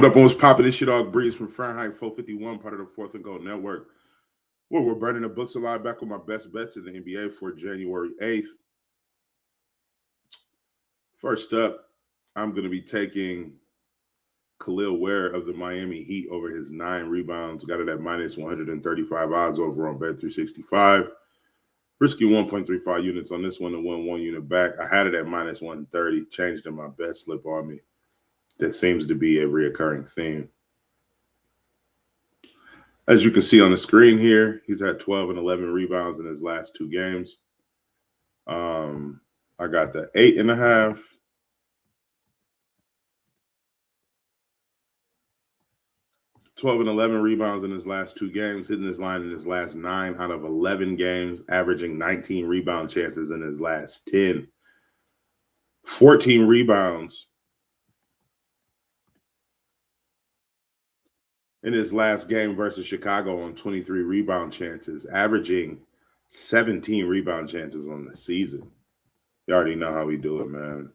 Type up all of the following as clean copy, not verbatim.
What up, what's popping? This shit dog Breeze from Fahrenheit 451, part of the Fourth and Gold Network. Well, we're burning the books alive back with my best bets in the NBA for January 8th. First up, I'm going to be taking Khalil Ware of the Miami Heat over his 9 rebounds. Got it at minus 135 odds over on Bet365. Risky 1.35 units on this one to win 1 unit back. I had it at minus 130. Changed in my bet slip on me. That seems to be a reoccurring theme. As you can see on the screen here, he's had 12 and 11 rebounds in his last 2 games. I got the 8.5. 12 and 11 rebounds in his last 2 games, hitting this line in his last 9 out of 11 games, averaging 19 rebound chances in his last 10. 14 rebounds in his last game versus Chicago on 23 rebound chances, averaging 17 rebound chances on the season. You already know how we do it, man.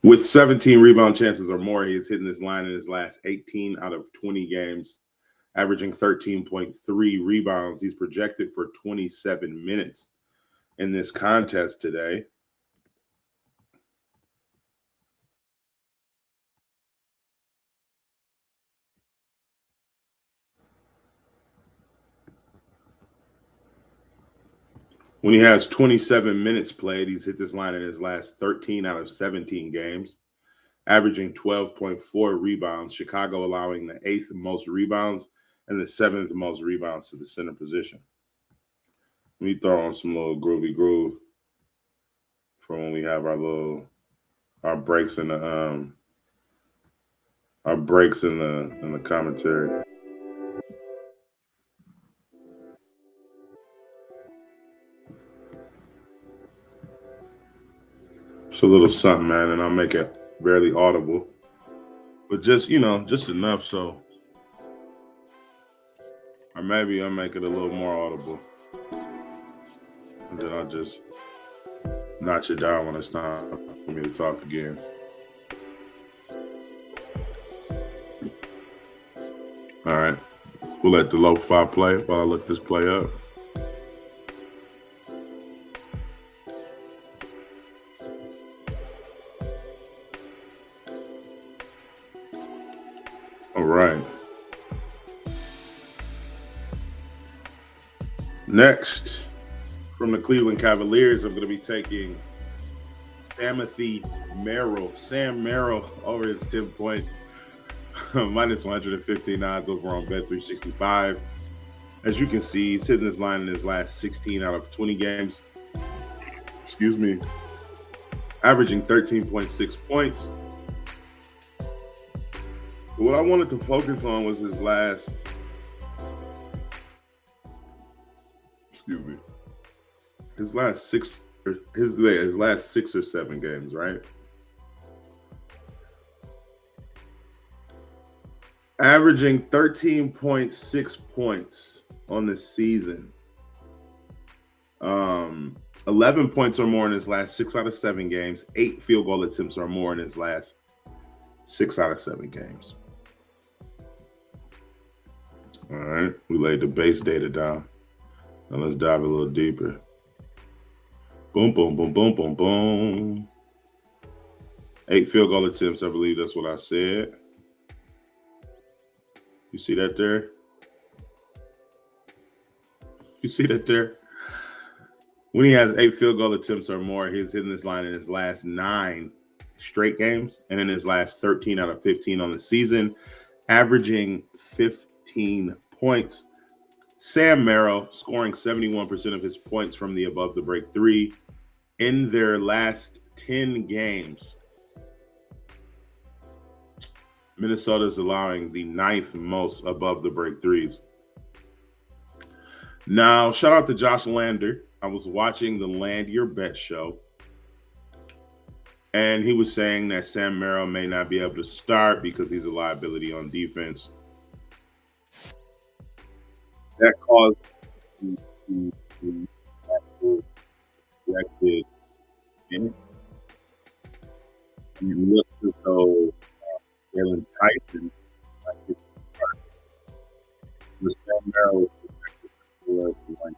With 17 rebound chances or more, he is hitting this line in his last 18 out of 20 games, averaging 13.3 rebounds. He's projected for 27 minutes in this contest today. When he has 27 minutes played, he's hit this line in his last 13 out of 17 games, averaging 12.4 rebounds. Chicago allowing the 8th most rebounds and the 7th most rebounds to the center position. Let me throw on some little groovy groove for when we have our breaks in the commentary. It's a little something, man, and I'll make it barely audible, but just just enough so, or maybe I'll make it a little more audible, and then I'll just notch it down when it's time for me to talk again. All right, we'll let the lo-fi play while I look this play up. All right. Next, from the Cleveland Cavaliers, I'm going to be taking Sam Merrill over his 10 points, minus 115 odds over on Bet365. As you can see, he's hitting this line in his last 16 out of 20 games. Averaging 13.6 points. What I wanted to focus on was his last last 6 or 7 games, right? Averaging 13.6 points on the season. 11 points or more in his last 6 out of 7 games. 8 field goal attempts or more in his last 6 out of 7 games. All right, we laid the base data down. Now let's dive a little deeper. Boom, boom, boom, boom, boom, boom. 8 field goal attempts, I believe that's what I said. You see that there? You see that there? When he has 8 field goal attempts or more, he's hitting this line in his last 9 straight games and in his last 13 out of 15 on the season, averaging 15 points. Sam Merrill scoring 71% of his points from the above the break 3 in their last 10 games. Minnesota's allowing the 9th most above the break 3s. Now, shout out to Josh Lander. I was watching the Land Your Bet show, and he was saying that Sam Merrill may not be able to start because he's a liability on defense. That caused to actual projected minutes. And it looks as though Jalen Tyson, like his start, the Sam Merrill is projected for like,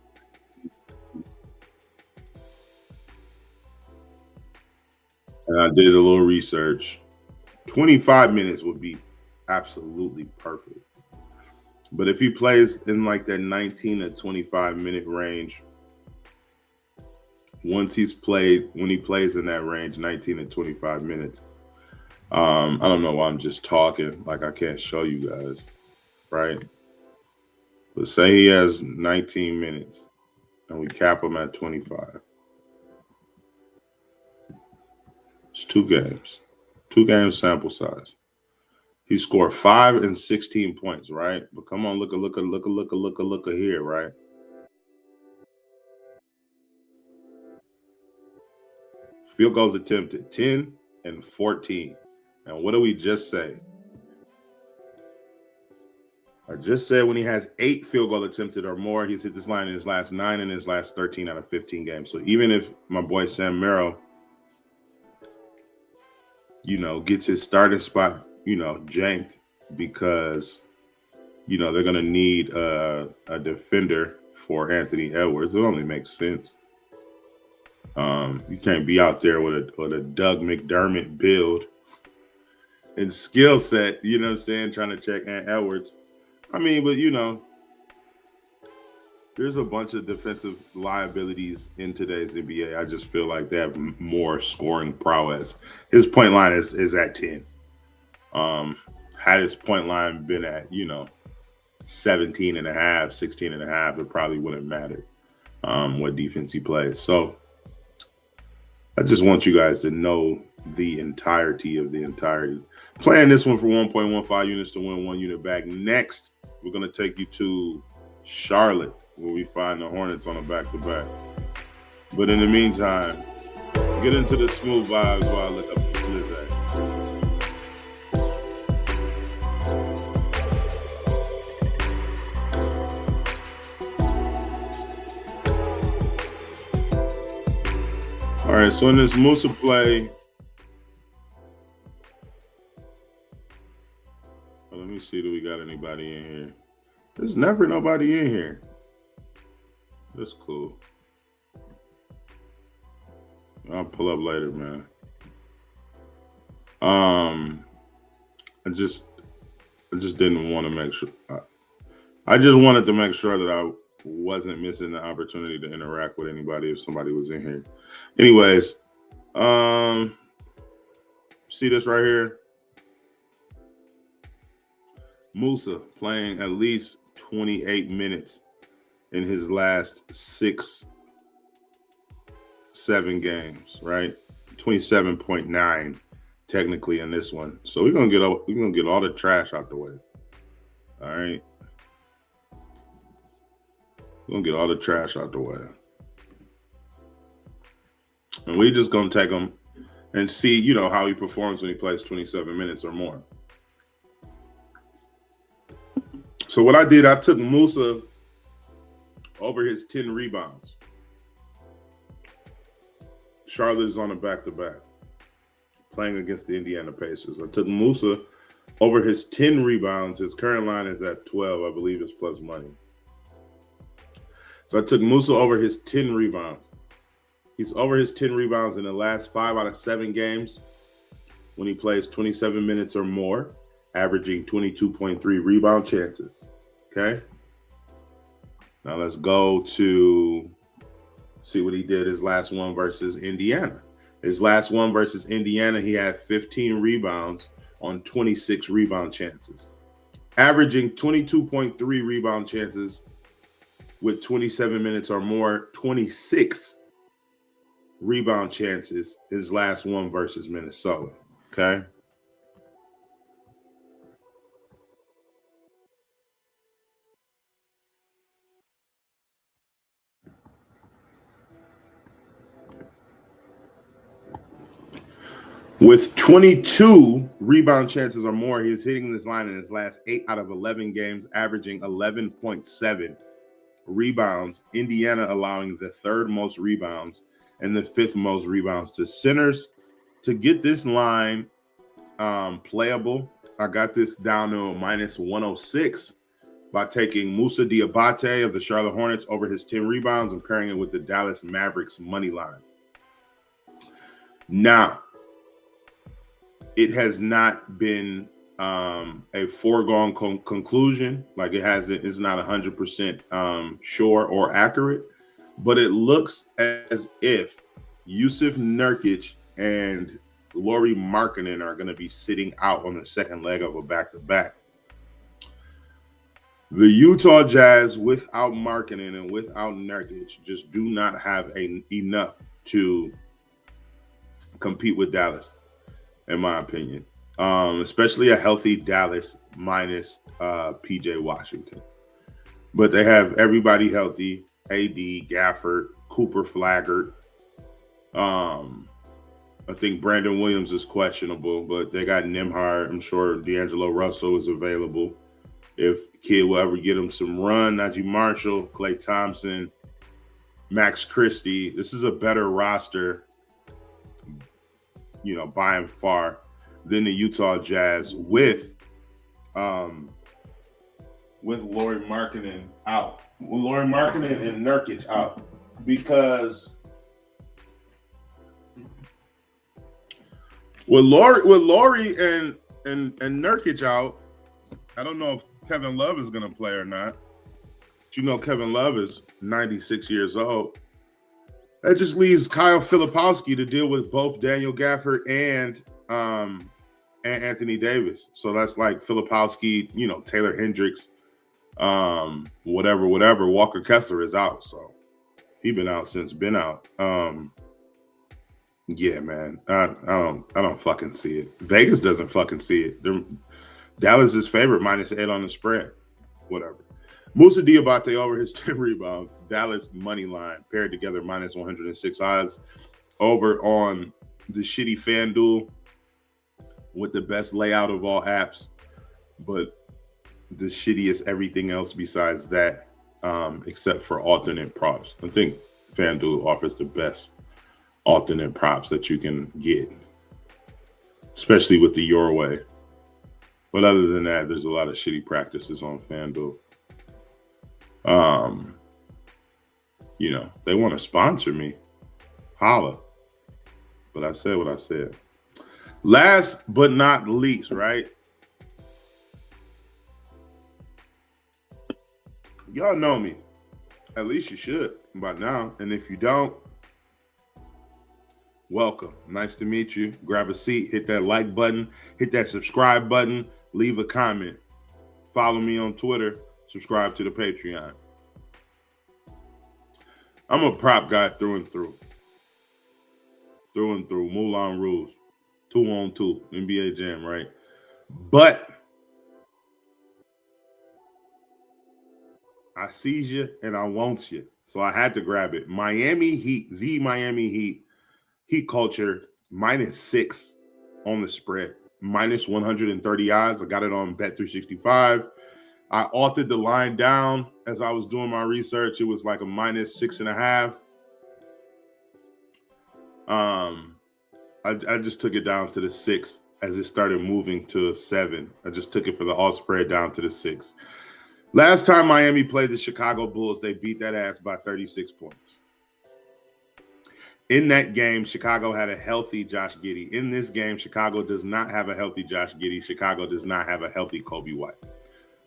and I did a little research. 25 minutes would be absolutely perfect. But if he plays in like that 19 to 25-minute range, when he plays in that range, 19 to 25 minutes, I don't know why I'm just talking like I can't show you guys, right? But say he has 19 minutes and we cap him at 25. It's 2 games sample size. He scored 5 and 16 points, right? But come on, look here, right? Field goals attempted 10 and 14. And what do we just say? I just said when he has 8 field goal attempted or more, he's hit this line in his last 9 and his last 13 out of 15 games. So even if my boy Sam Merrill, gets his starting spot, janked because, they're going to need a defender for Anthony Edwards. It only makes sense. You can't be out there with a Doug McDermott build and skill set, you know what I'm saying, trying to check Ant Edwards. I mean, but there's a bunch of defensive liabilities in today's NBA. I just feel like they have more scoring prowess. His point line is at 10. Had his point line been at, 17 and a half, 16 and a half, it probably wouldn't matter what defense he plays. So I just want you guys to know the entirety of the entirety. Playing this one for 1.15 units to win 1 unit back. Next, we're going to take you to Charlotte, where we find the Hornets on a back-to-back. But in the meantime, get into the smooth vibes while I look up the Blizzard. All right, so in this Musa play, let me see, do we got anybody in here? There's never nobody in here. That's cool. I'll pull up later, man. I just didn't want to make sure. I just wanted to make sure that I wasn't missing the opportunity to interact with anybody if somebody was in here. Anyways, see this right here? Musa playing at least 28 minutes in his last 7 games, right? 27.9 technically in this one. So we're gonna get all the trash out the way. All right. We're gonna get all the trash out the way. And we just gonna take him and see, how he performs when he plays 27 minutes or more. So what I did, I took Musa over his 10 rebounds. Charlotte's on a back-to-back, playing against the Indiana Pacers. I took Musa over his 10 rebounds. His current line is at 12, I believe it's plus money. So I took Musa over his 10 rebounds. He's over his 10 rebounds in the last 5 out of 7 games when he plays 27 minutes or more, averaging 22.3 rebound chances. Okay. Now let's go to see what he did his last one versus Indiana. His last one versus Indiana, he had 15 rebounds on 26 rebound chances, averaging 22.3 rebound chances with 27 minutes or more, 26 rebound chances his last one versus Minnesota. Okay. With 22 rebound chances or more, he's hitting this line in his last 8 out of 11 games, averaging 11.7 rebounds. Indiana allowing the third most rebounds and the fifth most rebounds to centers. To get this line playable, I got this down to minus 106 by taking Moussa Diabate of the Charlotte Hornets over his 10 rebounds and pairing it with the Dallas Mavericks money line. Now, it has not been a foregone conclusion. Like it's not 100% sure or accurate, but it looks as if Jusuf Nurkic and Lauri Markkanen are going to be sitting out on the second leg of a back-to-back. The Utah Jazz, without Markkanen and without Nurkic, just do not have enough to compete with Dallas, in my opinion. Especially a healthy Dallas minus PJ Washington. But they have everybody healthy. AD, Gafford, Cooper Flaggart. I think Brandon Williams is questionable, but they got Nembhard. I'm sure D'Angelo Russell is available. If Kid will ever get him some run, Najee Marshall, Klay Thompson, Max Christie. This is a better roster, by and far, than the Utah Jazz with Lauri Markkanen out. With Lauri Markkanen and Nurkic out. Because with Lauri and Nurkic out, I don't know if Kevin Love is going to play or not. But Kevin Love is 96 years old. That just leaves Kyle Filipowski to deal with both Daniel Gafford and Anthony Davis. So that's like Filipowski, Taylor Hendricks, whatever. Walker Kessler is out. So he been out since been out. Yeah, man. I don't fucking see it. Vegas doesn't fucking see it. Dallas is favorite -8 on the spread. Whatever. Moussa Diabate over his 10 rebounds. Dallas money line paired together -106 odds. Over on the shitty FanDuel with the best layout of all apps, but the shittiest everything else besides that, except for alternate props. I think FanDuel offers the best alternate props that you can get, especially with the Your Way. But other than that, there's a lot of shitty practices on FanDuel. They want to sponsor me. Holla. But I said what I said. Last but not least, right? Y'all know me. At least you should by now. And if you don't, welcome. Nice to meet you. Grab a seat, hit that like button, hit that subscribe button, leave a comment. Follow me on Twitter, subscribe to the Patreon. I'm a prop guy through and through. Through and through. Moulin Rouge. 2-on-2. NBA Jam, right? But I sees you and I wants you. So I had to grab it. Miami Heat, the Miami Heat. Heat culture, -6 on the spread. -130 odds. I got it on Bet365. I authored the line down as I was doing my research. It was like a -6.5. I just took it down to the 6 as it started moving to a 7. I just took it for the all spread down to the 6. Last time Miami played the Chicago Bulls, they beat that ass by 36 points. In that game, Chicago had a healthy Josh Giddey. In this game, Chicago does not have a healthy Josh Giddey. Chicago does not have a healthy Kobe White.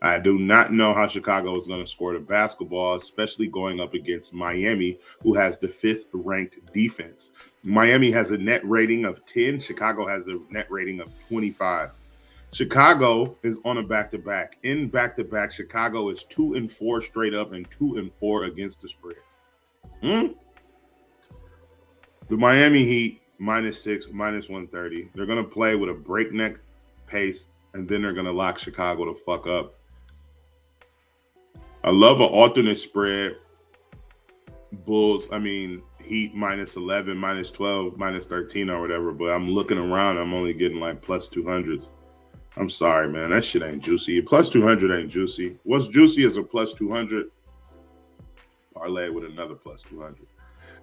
I do not know how Chicago is going to score the basketball, especially going up against Miami, who has the 5th-ranked defense. Miami has a net rating of 10. Chicago has a net rating of 25. Chicago is on a back-to-back. In back-to-back, Chicago is 2-4 straight up and 2-4 against the spread. The Miami Heat, -6, -130. They're going to play with a breakneck pace, and then they're going to lock Chicago the fuck up. I love an alternate spread. Heat -11, -12, -13 or whatever, but I'm looking around. I'm only getting like +200s. I'm sorry, man. That shit ain't juicy. +200 ain't juicy. What's juicy is a +200. parlay with another plus 200.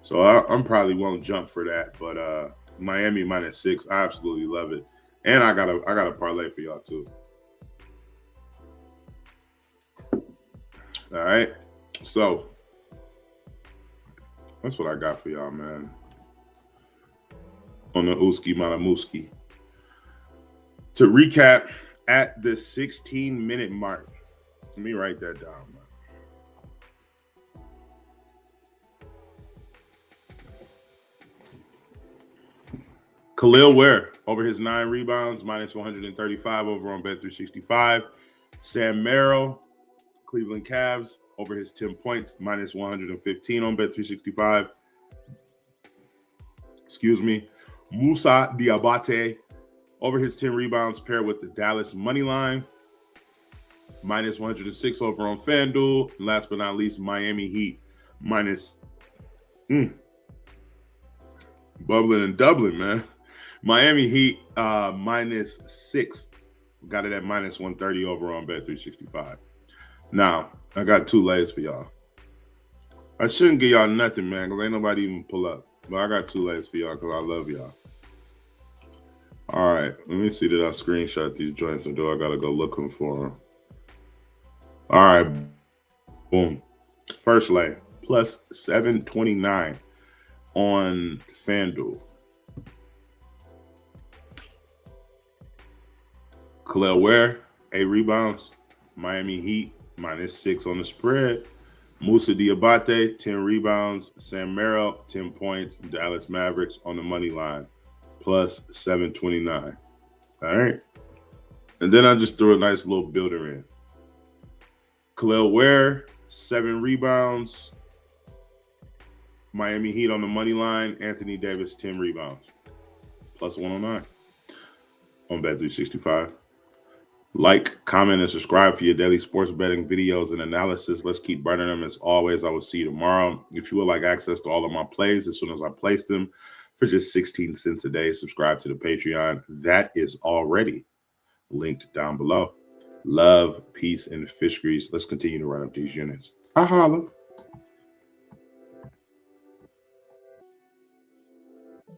So I'm probably won't jump for that, but Miami -6, I absolutely love it, and I got a parlay for y'all too. All right, so that's what I got for y'all, man. On the Uski Matamuski. To recap, at the 16-minute mark, let me write that down, man. Khalil Ware over his 9 rebounds, -135 over on Bet365. Sam Merrill, Cleveland Cavs, over his 10 points, -115 on Bet365. Excuse me. Musa Diabate, over his 10 rebounds, paired with the Dallas money line, -106 over on FanDuel. And last but not least, Miami Heat, bubbling and doubling, man. Miami Heat, -6. Got it at -130 over on Bet365. Now, I got 2 lays for y'all. I shouldn't give y'all nothing, man, because ain't nobody even pull up. But I got 2 lays for y'all because I love y'all. All right, let me see that I screenshot these joints or do I got to go looking for them? All right, boom. First lay, +729 on FanDuel. Khalil Ware, 8 rebounds. Miami Heat, -6 on the spread. Musa Diabate, 10 rebounds. Sam Merrill, 10 points. Dallas Mavericks on the money line, +729. All right. And then I just threw a nice little builder in. Khalil Ware, 7 rebounds. Miami Heat on the money line. Anthony Davis, 10 rebounds, +109 on Bet365. Like, comment, and subscribe for your daily sports betting videos and analysis. Let's keep burning them. As always, I will see you tomorrow. If you would like access to all of my plays as soon as I place them for just 16 cents a day, subscribe to the Patreon. That is already linked down below. Love, peace, and fish grease. Let's continue to run up these units. I holla.